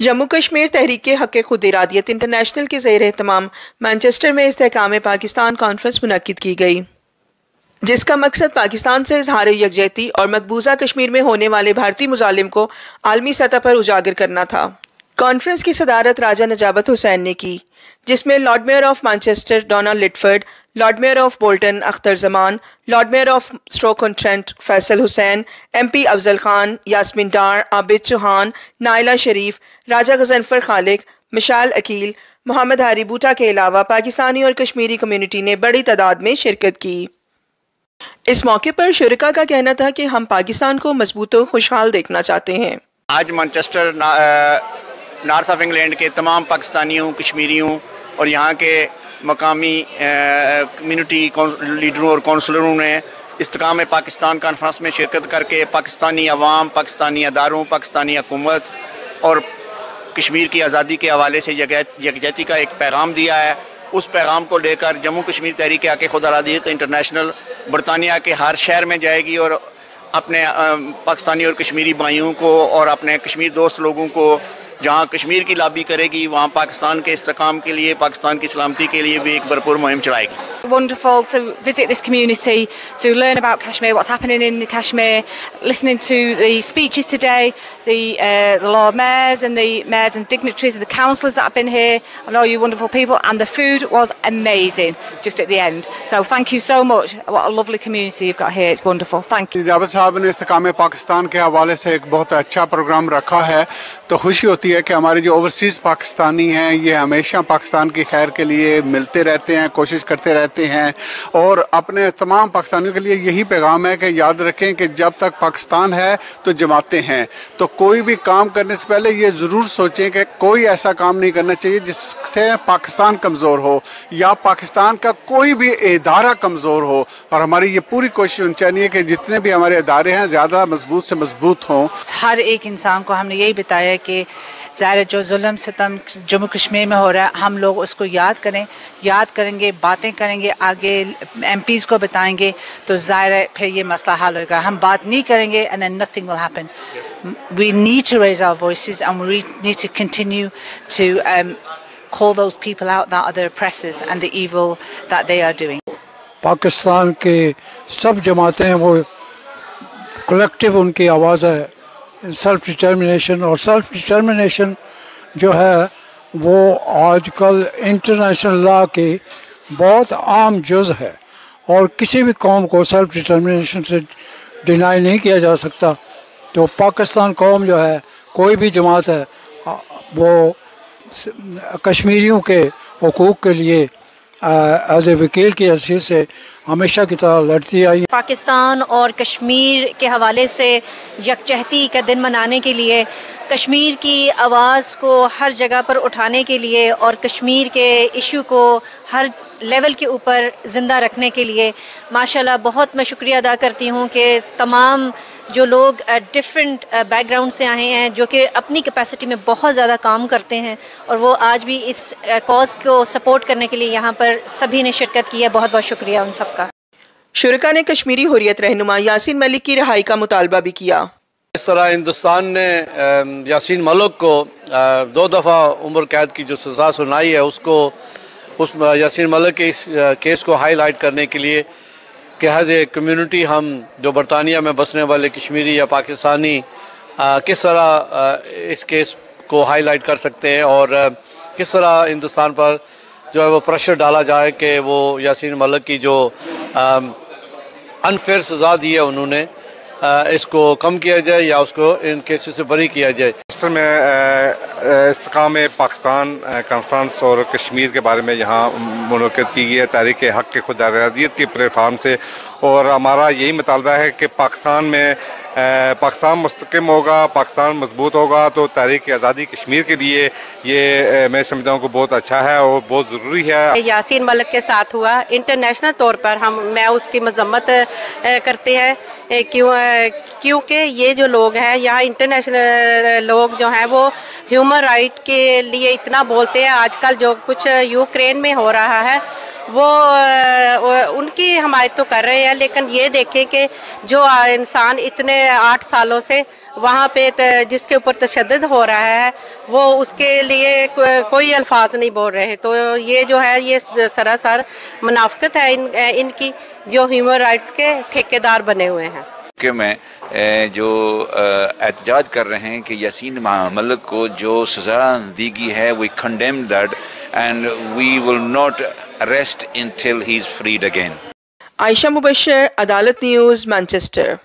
जम्मू कश्मीर तहरीक हक़ खुद इरादियत इंटरनेशनल के ज़ेर एहतमाम मैनचेस्टर में इस्तेहकाम पाकिस्तान कॉन्फ्रेंस मुनक्किद की गई, जिसका मकसद पाकिस्तान से इजहार यकजहती और मकबूजा कश्मीर में होने वाले भारतीय मुजालिम को आलमी सतह पर उजागर करना था। कॉन्फ्रेंस की सदारत राजा नजाबत हुसैन ने की, जिसमें lord mayor of Manchester Donald litford, lord mayor of Bolton Akhtar Zaman, lord mayor of Stoke on Trent Faisal Hussain, MP Afzal Khan, Yasmeen Dar, Abid Chauhan, Naila Sharif, Raja Ghazanfar Khaliq, Mishal Aqeel, Mohammad हारी बूटा के अलावा पाकिस्तानी और कश्मीरी कम्युनिटी ने बड़ी तादाद में शिरकत की। इस मौके पर शुरका का कहना था कि हम पाकिस्तान को मजबूत और खुशहाल देखना चाहते हैं। आज मैनचेस्टर नॉर्थ ऑफ इंग्लैंड के तमाम पाकिस्तानियों, कश्मीरियों और यहाँ के मकामी कम्युनिटी लीडरों और कौंसलरों ने इस्तेहकाम पाकिस्तान कॉन्फ्रेंस में शिरकत करके पाकिस्तानी अवाम, पाकिस्तानी अदारों, पाकिस्तानी हुकूमत और कश्मीर की आज़ादी के हवाले से यकजहती का एक पैगाम दिया है। उस पैगाम को लेकर जम्मू कश्मीर तहरीक हक़ खुद इरादियत इंटरनेशनल बरतानिया के हर शहर में जाएगी और अपने पाकिस्तानी और कश्मीरी भाइयों को और अपने कश्मीर दोस्त लोगों को जहाँ कश्मीर की लॉबी करेगी, वहाँ पाकिस्तान के इस्तेहकाम के लिए, पाकिस्तान की सलामती के लिए भी एक भरपूर मुहिम चलाएगी। Wonderful to visit this community, to learn about Kashmir, what's happening in Kashmir, listening to the speeches today, the Lord Mayors and the mayors and dignitaries and the councillors that have been here, and all you wonderful people, and the food was amazing just at the end. So thank you so much. What a lovely community you've got here. It's wonderful. Thank you. नजाबत साहब ने इस्तेहकाम पाकिस्तान के हवाले से एक बहुत अच्छा programme रखा है, तो खुशी होती है कि हमारे जो ओवरसीज़ पाकिस्तानी हैं ये हमेशा पाकिस्तान की खैर के लिए मिलते रहते हैं, कोशिश करते रहते हैं और अपने तमाम पाकिस्तानियों के लिए यही पैगाम है कि याद रखें कि जब तक पाकिस्तान है तो जमातें हैं। तो कोई भी काम करने से पहले ये ज़रूर सोचें कि कोई ऐसा काम नहीं करना चाहिए जिससे पाकिस्तान कमज़ोर हो या पाकिस्तान का कोई भी इदारा कमज़ोर हो, और हमारी ये पूरी कोशिश होनी चाहिए कि जितने भी हमारे इदारे हैं ज़्यादा मजबूत से मजबूत हों। हर एक इंसान को हमने यही बताया कि ज़ाहिर जो जुल्म सितम जम्मू कश्मीर में हो रहा है, हम लोग उसको याद करेंगे, बातें करेंगे, आगे MPs को बताएंगे, तो ज़ाहिर है फिर ये मसला हल होगा। हम बात नहीं करेंगे and then nothing will happen. We need to raise our voices and we need to continue to call those people out that are the oppressors and the evil that they are doing. Pakistan के सब जमातें हैं, वो collective उनकी आवाज़ है self determination, और self determination जो है वो आजकल इंटरनेशनल लॉ की बहुत आम जुज़ है और किसी भी कौम को सेल्फ डिटर्मिनेशन से डिनाई नहीं किया जा सकता। तो पाकिस्तान कौम जो है, कोई भी जमात है, वो कश्मीरियों के हुकूक़ के लिए एज ए वकील की हैसियत से हमेशा की तरह लड़ती आई। पाकिस्तान और कश्मीर के हवाले से यकजहती का दिन मनाने के लिए, कश्मीर की आवाज़ को हर जगह पर उठाने के लिए और कश्मीर के इशू को हर लेवल के ऊपर ज़िंदा रखने के लिए माशाल्लाह बहुत मैं शुक्रिया अदा करती हूँ कि तमाम जो लोग डिफरेंट बैकग्राउंड से आए हैं, जो कि अपनी कैपेसिटी में बहुत ज़्यादा काम करते हैं और वो आज भी इस कॉज को सपोर्ट करने के लिए यहाँ पर सभी ने शिरकत की है। बहुत बहुत शुक्रिया उन सबका। शुरका ने कश्मीरी हुर्रियत रहनुमा यासीन मलिक की रिहाई का मुतालबा भी किया। इस तरह हिंदुस्तान ने यासीन मलिक को 2 दफ़ा उम्र कैद की जो सज़ा सुनाई है, उसको उस यासीन मलिक के इस केस को हाईलाइट करने के लिए कि एज ए कम्युनिटी हम जो बरतानिया में बसने वाले कश्मीरी या पाकिस्तानी किस तरह इस केस को हाईलाइट कर सकते हैं और किस तरह हिंदुस्तान पर जो है वो प्रेशर डाला जाए कि वो यासीन मलिक की जो अनफेयर सज़ा दी है उन्होंने, इसको कम किया जाए या उसको इन केसों से बरी किया जाए। असल में इस्तेहकाम पाकिस्तान कॉन्फ्रेंस और कश्मीर के बारे में यहाँ मुनक़िद की गई है तहरीक हक़ खुद इरादियत के प्लेटफार्म से, और हमारा यही मुतालबा है कि पाकिस्तान मुस्तक़िम होगा, पाकिस्तान मजबूत होगा, तो तहरीक आज़ादी कश्मीर के लिए ये मैं समझता हूँ कि बहुत अच्छा है और बहुत ज़रूरी है। यासीन मलिक के साथ हुआ, इंटरनेशनल तौर पर मैं उसकी मज़म्मत करते हैं क्योंकि ये जो लोग हैं यहाँ इंटरनेशनल लोग जो हैं वो ह्यूमन राइट के लिए इतना बोलते हैं। आजकल जो कुछ यूक्रेन में हो रहा है وہ उनकी हमायत तो कर रहे हैं, लेकिन ये देखें कि जो इंसान इतने 8 सालों से वहाँ पे जिसके ऊपर तशद्दुद हो रहा है वो उसके लिए कोई अल्फाज नहीं बोल रहे। तो ये जो है ये सरासर मुनाफिकत है इनकी, जो ह्यूमन राइट्स के ठेकेदार बने हुए हैं। कि में जो एहतजाज कर रहे हैं कि यासीन मलिक को जो सज़ा दी गई है, we condemn that and we will not arrest until he is freed again। Ayesha Mubashar, अदालत न्यूज़, मैनचेस्टर।